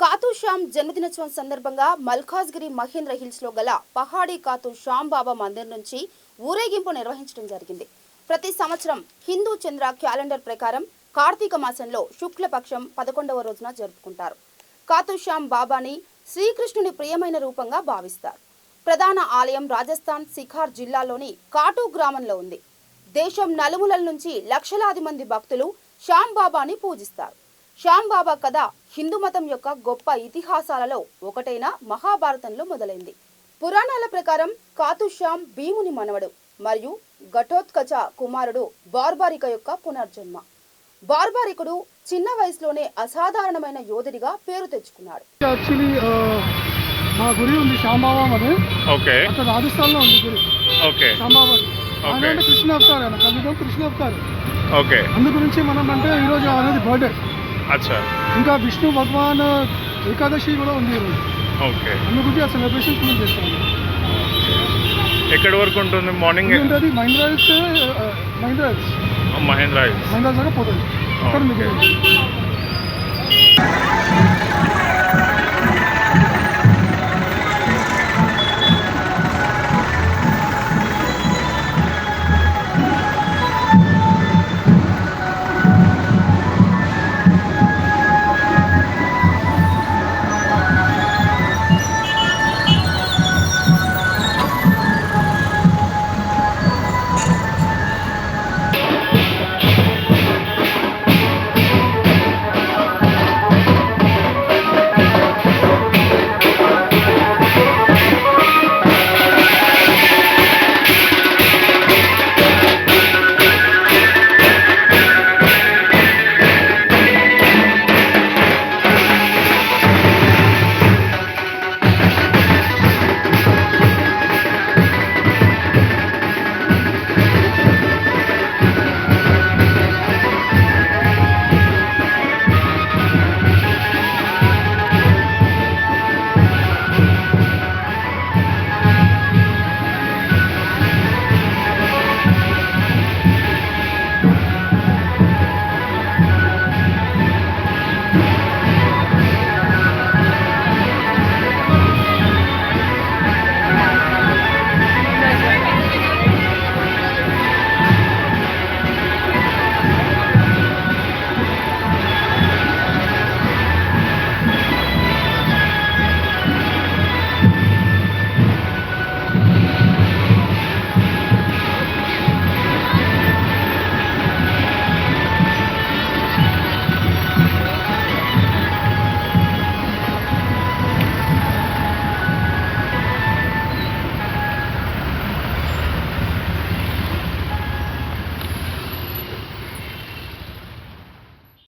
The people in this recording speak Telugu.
ఖాతూ శ్యామ్ జన్మదినోత్సవం సందర్భంగా మల్కాజ్గిరి మహేంద్ర హిల్స్ లో గల పహాడీ ఖాతూ శ్యామ్ బాబా మందిర్ నుంచి ఊరేగింపు నిర్వహించడం జరిగింది. ప్రతి సంవత్సరం హిందూ చంద్ర క్యాలెండర్ ప్రకారం కార్తీక మాసంలో శుక్లపక్షం 11వ రోజున జరుపుకుంటారు. ఖాతూ శ్యామ్ బాబాని శ్రీకృష్ణుని ప్రియమైన రూపంగా భావిస్తారు. ప్రధాన ఆలయం రాజస్థాన్ సిఖార్ జిల్లాలోని కాటూ గ్రామంలో ఉంది. దేశం నలుమూలల నుంచి లక్షలాది మంది భక్తులు శ్యామ్ బాబాని పూజిస్తారు. శ్యామ్ బాబా కథ హిందూ మతం యొక్క గొప్ప ఇతిహాసాలలో ఒకటైన మహాభారతంలో మొదలైంది. పురాణాల ప్రకారం ఖాతూ శ్యామ్ భీముని మనవడు మరియు ఘటోత్కచ కుమారుడు బార్బారిక యొక్క పునర్జన్మ. బార్బారికుడు చిన్న వయసులోనే అసాధారణమైన యోధుడిగా పేరు తెచ్చుకున్నాడు. మా గురి ఉంది శ్యామ్ బాబా అని. ఓకే. అక్కడ రాజస్థాన్ లో ఉంది గురి. ఓకే. శ్యామ్ బాబా అంటే కృష్ణ అవతార్, కలియుగం కృష్ణ అవతార్. ఓకే. అందు గురించి మనం అంటే ఈ రోజు అనేది బర్త్డే. అచ్చా. ఇంకా విష్ణు భగవాన్ ఏకాదశి కూడా ఉంది ఈరోజు. ఓకే. అందు గురించి ఆ సెలబ్రేషన్స్ మేము చేస్తాము. ఎక్కడి వరకు ఉంటుంది? మార్నింగ్ ఉంటుంది. మహేంద్ర దాకా పోతుంది. అక్కడ మీకు